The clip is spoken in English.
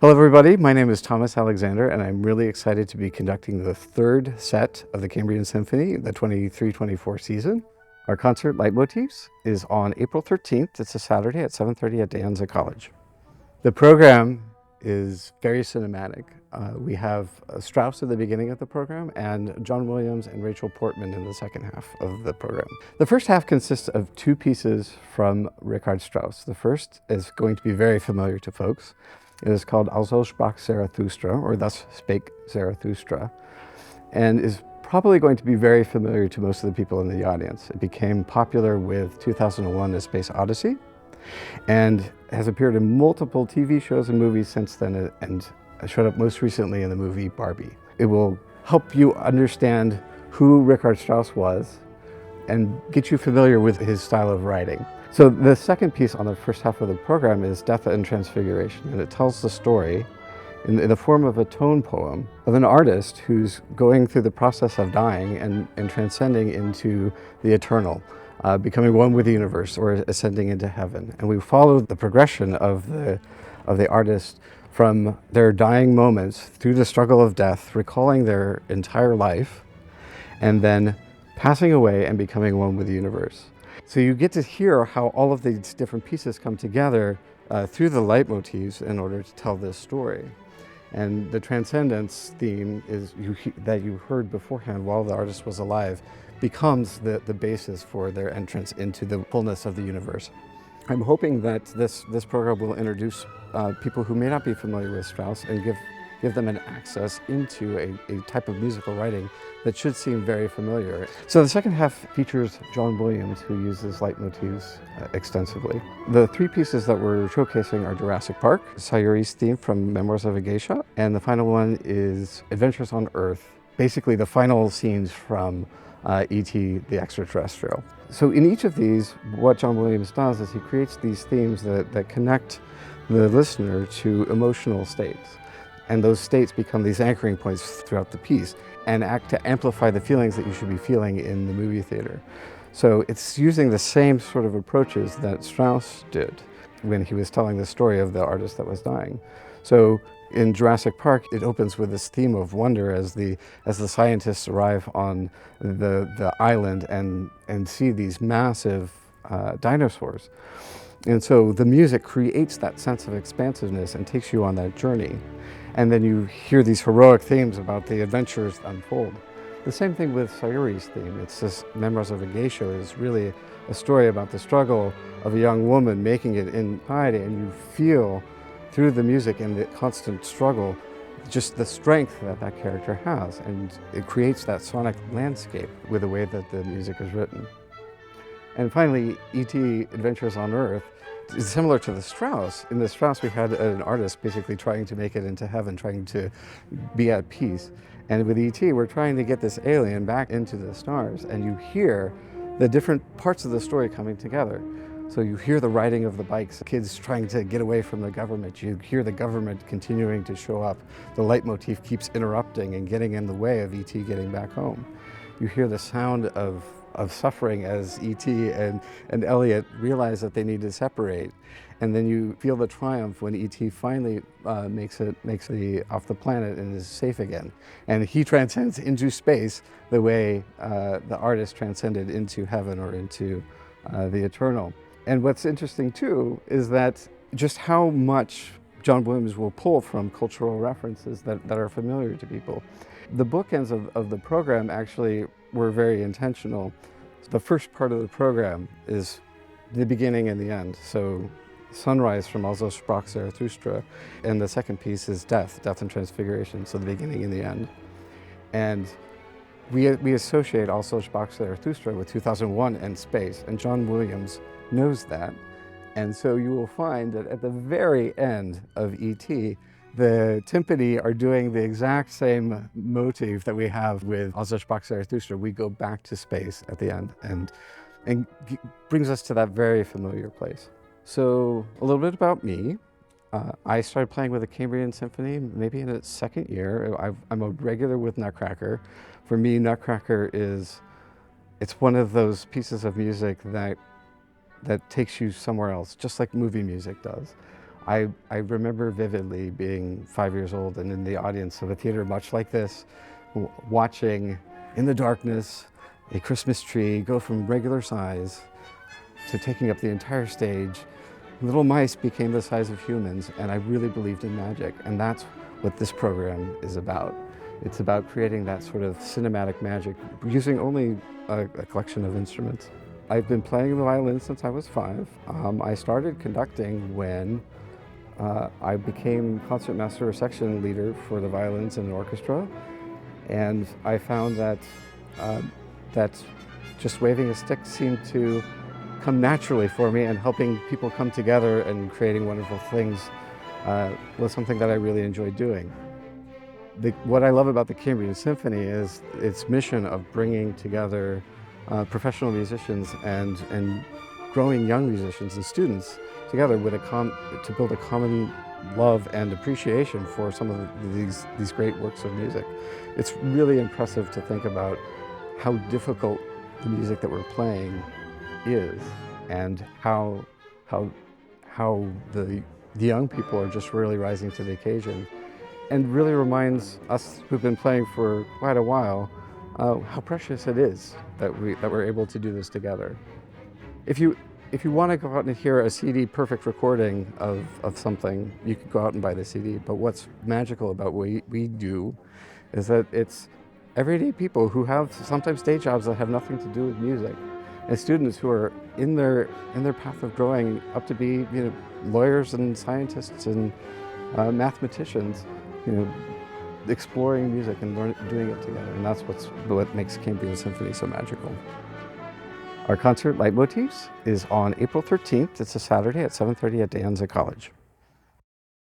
Hello everybody, my name is Thomas Alexander and I'm really excited to be conducting the third set of the Cambrian Symphony, the 23-24 season. Our concert, Motifs, is on April 13th. It's a Saturday at 7:30 at Anza College. The program is very cinematic. We have Strauss at the beginning of the program and John Williams and Rachel Portman in the second half of the program. The first half consists of two pieces from Richard Strauss. The first is going to be very familiar to folks. It is called Also sprach Zarathustra, or Thus Spake Zarathustra, and is probably going to be very familiar to most of the people in the audience. It became popular with 2001: A Space Odyssey, and has appeared in multiple TV shows and movies since then, and showed up most recently in the movie Barbie. It will help you understand who Richard Strauss was and get you familiar with his style of writing. So the second piece on the first half of the program is Death and Transfiguration, and it tells the story in the form of a tone poem of an artist who's going through the process of dying and transcending into the eternal, becoming one with the universe or ascending into heaven. And we follow the progression of the artist from their dying moments through the struggle of death, recalling their entire life, and then passing away and becoming one with the universe. So you get to hear how all of these different pieces come together through the leitmotifs in order to tell this story. And the transcendence theme is that you heard beforehand while the artist was alive becomes the basis for their entrance into the fullness of the universe. I'm hoping that this program will introduce people who may not be familiar with Strauss and give them an access into a type of musical writing that should seem very familiar. So the second half features John Williams, who uses leitmotifs extensively. The three pieces that we're showcasing are Jurassic Park, Sayuri's theme from Memoirs of a Geisha, and the final one is Adventures on Earth, basically the final scenes from E.T. the Extraterrestrial. So in each of these, what John Williams does is he creates these themes that connect the listener to emotional states. And those states become these anchoring points throughout the piece and act to amplify the feelings that you should be feeling in the movie theater. So it's using the same sort of approaches that Strauss did when he was telling the story of the artist that was dying. So in Jurassic Park, it opens with this theme of wonder as the scientists arrive on the island and see these massive dinosaurs. And so the music creates that sense of expansiveness and takes you on that journey. And then you hear these heroic themes about the adventures unfold. The same thing with Sayuri's theme. It's this Memoirs of a Geisha is really a story about the struggle of a young woman making it in society, and you feel through the music and the constant struggle just the strength that character has, and it creates that sonic landscape with the way that the music is written. And finally, E.T. Adventures on Earth is similar to the Strauss. In the Strauss, we had an artist basically trying to make it into heaven, trying to be at peace. And with E.T., we're trying to get this alien back into the stars, and you hear the different parts of the story coming together. So you hear the riding of the bikes, kids trying to get away from the government. You hear the government continuing to show up. The leitmotif keeps interrupting and getting in the way of E.T. getting back home. You hear the sound of suffering as E.T. and Elliot realize that they need to separate. And then you feel the triumph when E.T. finally makes it off the planet and is safe again. And he transcends into space the way the artist transcended into heaven or into the eternal. And what's interesting too is that just how much John Williams will pull from cultural references that are familiar to people. The bookends of the program actually were very intentional. The first part of the program is the beginning and the end. So Sunrise from Also sprach Zarathustra, and the second piece is Death and Transfiguration, so the beginning and the end. And we associate Also sprach Zarathustra with 2001 and space, and John Williams knows that. And so you will find that at the very end of E.T., the timpani are doing the exact same motif that we have with Also sprach Zarathustra. We go back to space at the end and brings us to that very familiar place. So a little bit about me. I started playing with the Cambrian Symphony maybe in its second year. I'm a regular with Nutcracker. For me, Nutcracker it's one of those pieces of music that takes you somewhere else, just like movie music does. I remember vividly being 5 years old and in the audience of a theater much like this, watching in the darkness a Christmas tree go from regular size to taking up the entire stage. Little mice became the size of humans, and I really believed in magic, and that's what this program is about. It's about creating that sort of cinematic magic using only a collection of instruments. I've been playing the violin since I was 5. I started conducting when I became concertmaster or section leader for the violins in an orchestra, and I found that that just waving a stick seemed to come naturally for me, and helping people come together and creating wonderful things was something that I really enjoyed doing. What I love about the Cambrian Symphony is its mission of bringing together professional musicians and growing young musicians and students together with to build a common love and appreciation for some of these great works of music. It's really impressive to think about how difficult the music that we're playing is, and how the young people are just really rising to the occasion, and really reminds us who've been playing for quite a while how precious it is that we're able to do this together. If you want to go out and hear a CD perfect recording of something, you could go out and buy the CD. But what's magical about what we do is that it's everyday people who have sometimes day jobs that have nothing to do with music, and students who are in their path of growing up to be lawyers and scientists and mathematicians, exploring music and doing it together. And that's what makes Cambrian Symphony so magical. Our concert, Motifs, is on April 13th. It's a Saturday at 7:30 at the Anza College.